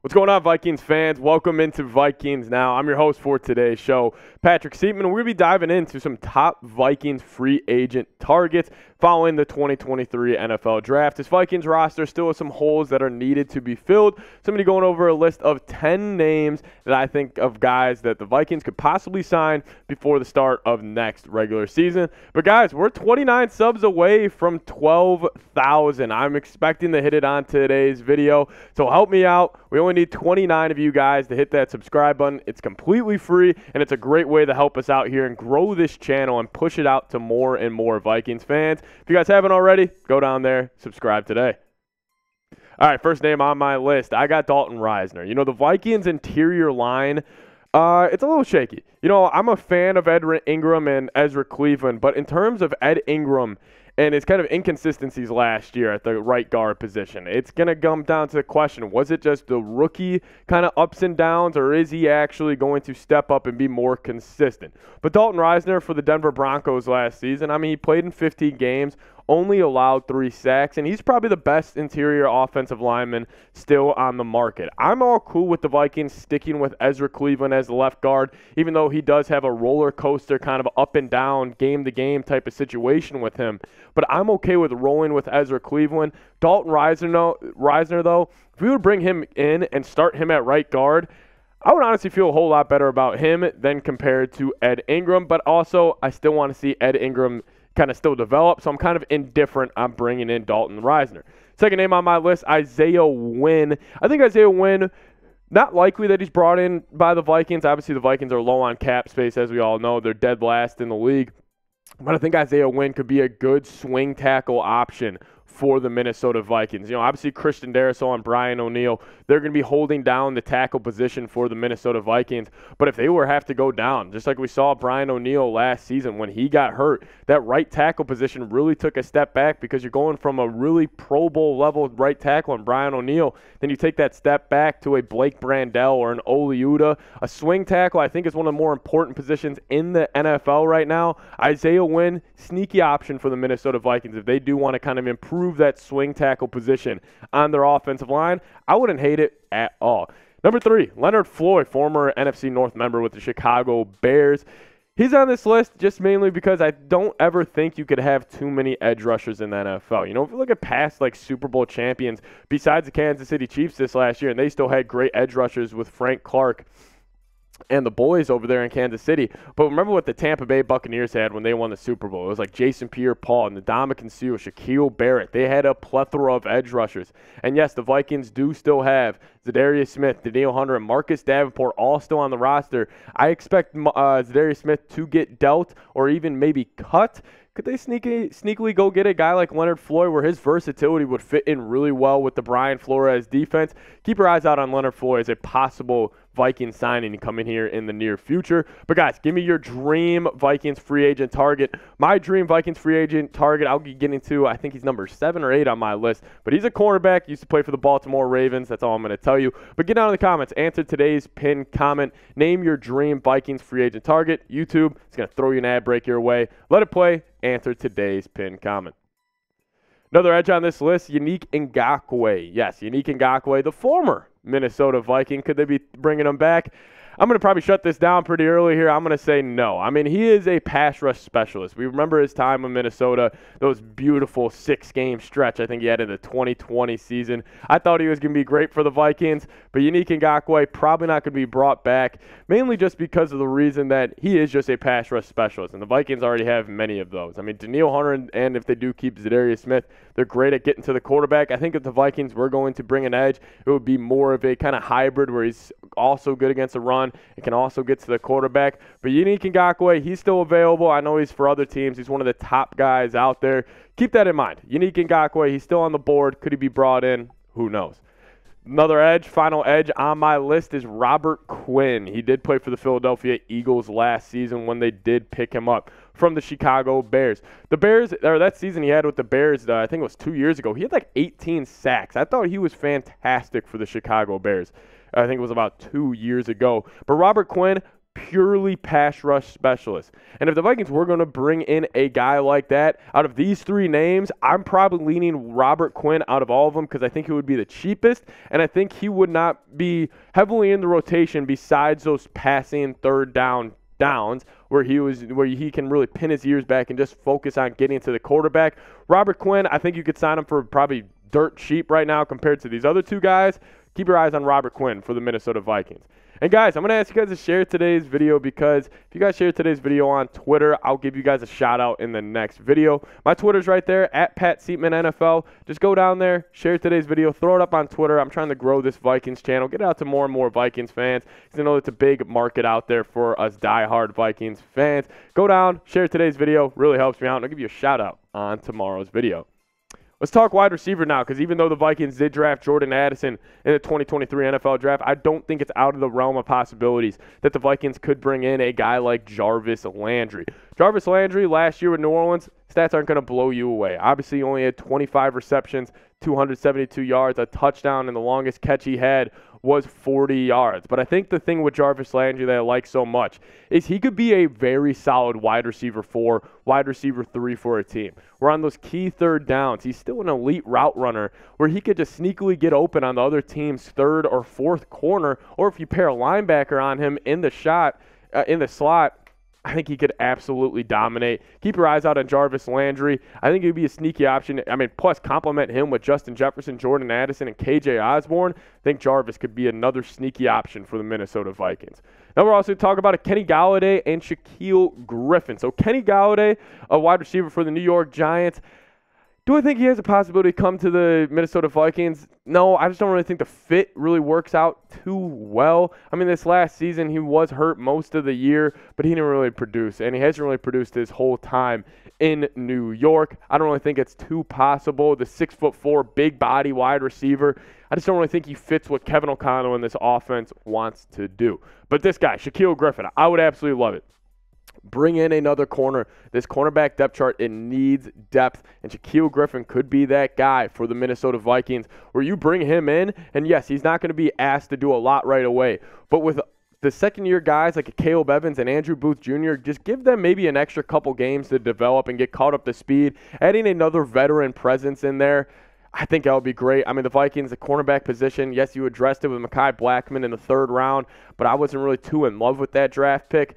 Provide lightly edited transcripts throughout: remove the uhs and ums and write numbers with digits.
What's going on, Vikings fans? Welcome into Vikings Now. I'm your host for today's show, Patrick Seatman. We're going to be diving into some top Vikings free agent targets following the 2023 NFL Draft. This Vikings roster still has some holes that are needed to be filled. So I'm going to be going over a list of 10 names that I think of guys that the Vikings could possibly sign before the start of next regular season. But guys, we're 29 subs away from 12,000. I'm expecting to hit it on today's video. So help me out. We only need 29 of you guys to hit that subscribe button. It's completely free, and it's a great way to help us out here and grow this channel and push it out to more and more Vikings fans. If you guys haven't already, go down there, subscribe today. All right, first name on my list, I got Dalton Risner. You know, the Vikings interior line, it's a little shaky. You know, I'm a fan of Ed Ingram and Ezra Cleveland, but in terms of Ed Ingram and his kind of inconsistencies last year at the right guard position, it's going to come down to the question, was it just the rookie kind of ups and downs, or is he actually going to step up and be more consistent? But Dalton Risner for the Denver Broncos last season, I mean, he played in 15 games, only allowed 3 sacks, and he's probably the best interior offensive lineman still on the market. I'm all cool with the Vikings sticking with Ezra Cleveland as the left guard, even though he does have a roller coaster kind of up and down, game-to-game type of situation with him. But I'm okay with rolling with Ezra Cleveland. Dalton Risner, though, if we would bring him in and start him at right guard, I would honestly feel a whole lot better about him than compared to Ed Ingram. But also, I still want to see Ed Ingram kind of still develop, so I'm kind of indifferent on bringing in Dalton Risner. Second name on my list, Isaiah Wynn. I think Isaiah Wynn, not likely that he's brought in by the Vikings. Obviously, the Vikings are low on cap space, as we all know. They're dead last in the league. But I think Isaiah Wynn could be a good swing tackle option for the Minnesota Vikings. You know, obviously Christian Darrisaw and Brian O'Neill, they're going to be holding down the tackle position for the Minnesota Vikings. But if they were to have to go down, just like we saw Brian O'Neill last season when he got hurt, that right tackle position really took a step back because you're going from a really Pro Bowl level right tackle and Brian O'Neill, then you take that step back to a Blake Brandel or an Oli Udoh. A swing tackle, I think, is one of the more important positions in the NFL right now. Isaiah Wynn, sneaky option for the Minnesota Vikings if they do want to kind of improve that swing tackle position on their offensive line. I wouldn't hate it at all. Number 3, Leonard Floyd, former NFC North member with the Chicago Bears. He's on this list just mainly because I don't ever think you could have too many edge rushers in the NFL. You know, if you look at past like Super Bowl champions, besides the Kansas City Chiefs this last year, and they still had great edge rushers with Frank Clark and the boys over there in Kansas City. But remember what the Tampa Bay Buccaneers had when they won the Super Bowl. It was like Jason Pierre-Paul, Ndamukong Suh, Shaquille Barrett. They had a plethora of edge rushers. And yes, the Vikings do still have Zadarius Smith, Danielle Hunter, and Marcus Davenport all still on the roster. I expect Zadarius Smith to get dealt or even maybe cut. Could they sneakily go get a guy like Leonard Floyd where his versatility would fit in really well with the Brian Flores defense? Keep your eyes out on Leonard Floyd as a possible Vikings signing coming here in the near future. But guys, give me your dream Vikings free agent target. My dream Vikings free agent target, I'll be getting to, I think he's number 7 or 8 on my list. But he's a cornerback, used to play for the Baltimore Ravens. That's all I'm going to tell you. But get down in the comments, answer today's pinned comment. Name your dream Vikings free agent target. YouTube, it's going to throw you an ad break your way. Let it play. Answer today's pinned comment. Another edge on this list, Yannick Ngakoue. Yes, Yannick Ngakoue, the former Minnesota Viking. Could they be bringing him back? I'm going to probably shut this down pretty early here. I'm going to say no. I mean, he is a pass rush specialist. We remember his time in Minnesota, those beautiful 6-game stretch I think he had in the 2020 season. I thought he was going to be great for the Vikings, but Yannick Ngakoue probably not going to be brought back, mainly just because of the reason that he is just a pass rush specialist, and the Vikings already have many of those. I mean, Danielle Hunter, and if they do keep Zadarius Smith, they're great at getting to the quarterback. I think if the Vikings were going to bring an edge, it would be more of a kind of hybrid where he's also good against the run. It can also get to the quarterback. But Yannick Ngakoue, he's still available. I know he's for other teams. He's one of the top guys out there. Keep that in mind. Yannick Ngakoue, he's still on the board. Could he be brought in? Who knows? Another edge, final edge on my list is Robert Quinn. He did play for the Philadelphia Eagles last season when they did pick him up from the Chicago Bears. The Bears, or that season he had with the Bears, I think it was 2 years ago, he had like 18 sacks. I thought he was fantastic for the Chicago Bears. I think it was about 2 years ago. But Robert Quinn, purely pass rush specialist. And if the Vikings were going to bring in a guy like that, out of these three names, I'm probably leaning Robert Quinn out of all of them because I think he would be the cheapest, and I think he would not be heavily in the rotation besides those passing third downs where he can really pin his ears back and just focus on getting to the quarterback. Robert Quinn, I think you could sign him for probably dirt cheap right now compared to these other two guys. Keep your eyes on Robert Quinn for the Minnesota Vikings. And guys, I'm going to ask you guys to share today's video because if you guys share today's video on Twitter, I'll give you guys a shout out in the next video. My Twitter's right there, at Pat Seatman NFL. Just go down there, share today's video, throw it up on Twitter. I'm trying to grow this Vikings channel, get it out to more and more Vikings fans because I know it's a big market out there for us diehard Vikings fans. Go down, share today's video, really helps me out, and I'll give you a shout out on tomorrow's video. Let's talk wide receiver now, because even though the Vikings did draft Jordan Addison in the 2023 NFL draft, I don't think it's out of the realm of possibilities that the Vikings could bring in a guy like Jarvis Landry. Jarvis Landry last year with New Orleans, stats aren't going to blow you away. Obviously, he only had 25 receptions, 272 yards, a touchdown, and the longest catch he had was 40 yards. But I think the thing with Jarvis Landry that I like so much is he could be a very solid wide receiver 4, wide receiver 3 for a team. Where on those key third downs, he's still an elite route runner where he could just sneakily get open on the other team's third or fourth corner, or if you pair a linebacker on him in the slot, I think he could absolutely dominate. Keep your eyes out on Jarvis Landry. I think it would be a sneaky option. I mean, plus complement him with Justin Jefferson, Jordan Addison, and KJ Osborne. I think Jarvis could be another sneaky option for the Minnesota Vikings. Now we're also talking about a Kenny Golladay and Shaq Griffin. So Kenny Golladay, a wide receiver for the New York Giants. Do I think he has a possibility to come to the Minnesota Vikings? No, I just don't really think the fit really works out too well. I mean, this last season he was hurt most of the year, but he didn't really produce, and he hasn't really produced his whole time in New York. I don't really think it's too possible. The 6'4", big body wide receiver, I just don't really think he fits what Kevin O'Connell and this offense wants to do. But this guy, Shaq Griffin, I would absolutely love it. Bring in another corner. This cornerback depth chart, it needs depth, and Shaq Griffin could be that guy for the Minnesota Vikings where you bring him in, and yes, he's not going to be asked to do a lot right away, but with the second-year guys like Caleb Evans and Andrew Booth Jr., just give them maybe an extra couple games to develop and get caught up to speed. Adding another veteran presence in there, I think that would be great. I mean, the Vikings, the cornerback position, yes, you addressed it with Mekhi Blackman in the third round, but I wasn't really too in love with that draft pick.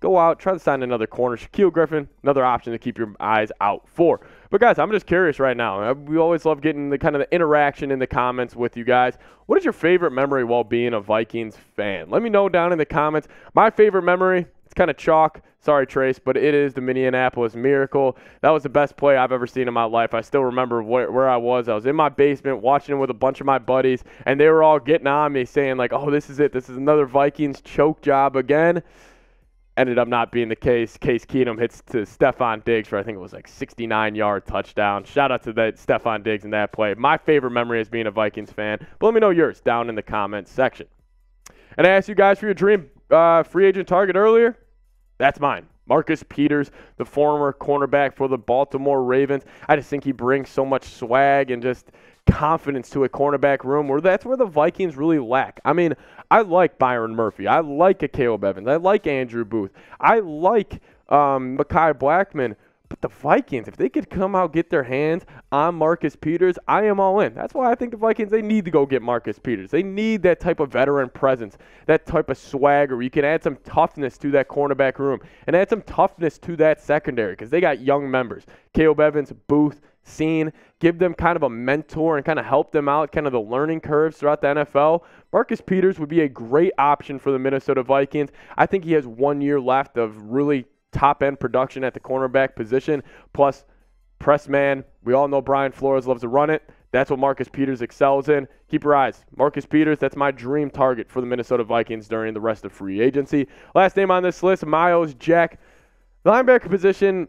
Go out, try to sign another corner. Shaq Griffin, another option to keep your eyes out for. But, guys, I'm just curious right now. We always love getting the kind of the interaction in the comments with you guys. What is your favorite memory while being a Vikings fan? Let me know down in the comments. My favorite memory, it's kind of chalk. Sorry, Trace, but it is the Minneapolis Miracle. That was the best play I've ever seen in my life. I still remember where I was. I was in my basement watching it with a bunch of my buddies, and they were all getting on me saying, like, oh, this is it. This is another Vikings choke job again. Ended up not being the case. Case Keenum hits to Stephon Diggs for, I think it was like 69-yard touchdown. Shout out to that Stephon Diggs in that play. My favorite memory as being a Vikings fan. But let me know yours down in the comments section. And I asked you guys for your dream free agent target earlier. That's mine. Marcus Peters, the former cornerback for the Baltimore Ravens. I just think he brings so much swag and just confidence to a cornerback room where that's where the Vikings really lack. I mean, I like Byron Murphy. I like a Caleb Evans. I like Andrew Booth. I like Mekhi Blackman. But the Vikings, if they could come out, get their hands on Marcus Peters, I am all in. That's why I think the Vikings, they need to go get Marcus Peters. They need that type of veteran presence, that type of swagger where you can add some toughness to that cornerback room and add some toughness to that secondary because they got young members. Caleb Evans, Booth, Scene, give them kind of a mentor and kind of help them out, kind of the learning curves throughout the NFL. Marcus Peters would be a great option for the Minnesota Vikings. I think he has 1 year left of really top-end production at the cornerback position, plus press man. We all know Brian Flores loves to run it. That's what Marcus Peters excels in. Keep your eyes. Marcus Peters, that's my dream target for the Minnesota Vikings during the rest of free agency. Last name on this list, Myles Jack. The linebacker position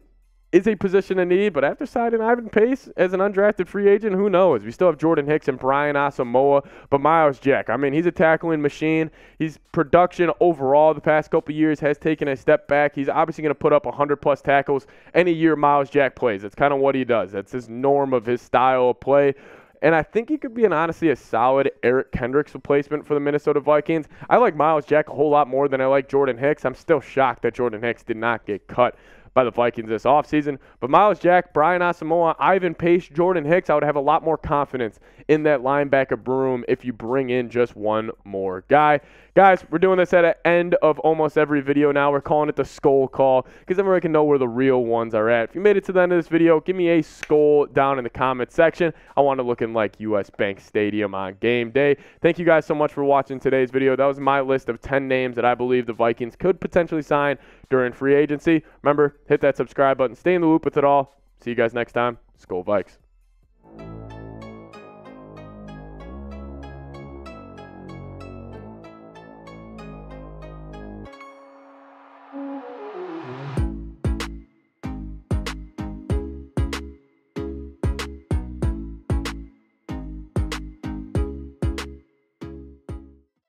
is a position in need, but after signing Ivan Pace as an undrafted free agent, who knows? We still have Jordan Hicks and Brian Asamoah, but Myles Jack, I mean, he's a tackling machine. His production overall the past couple years has taken a step back. He's obviously going to put up 100-plus tackles any year Myles Jack plays. That's kind of what he does. That's his norm of his style of play. and I think he could be honestly a solid Eric Kendricks replacement for the Minnesota Vikings. I like Myles Jack a whole lot more than I like Jordan Hicks. I'm still shocked that Jordan Hicks did not get cut by the Vikings this offseason. But Myles Jack, Brian Asamoah, Ivan Pace, Jordan Hicks, I would have a lot more confidence in that linebacker room if you bring in just one more guy. Guys, we're doing this at the end of almost every video now. We're calling it the skull call because everyone can know where the real ones are at. If you made it to the end of this video, give me a skull down in the comment section. I want it looking like US Bank Stadium on game day. Thank you guys so much for watching today's video. That was my list of 10 names that I believe the Vikings could potentially sign during free agency. Remember, hit that subscribe button. Stay in the loop with it all. See you guys next time. Skol Vikes.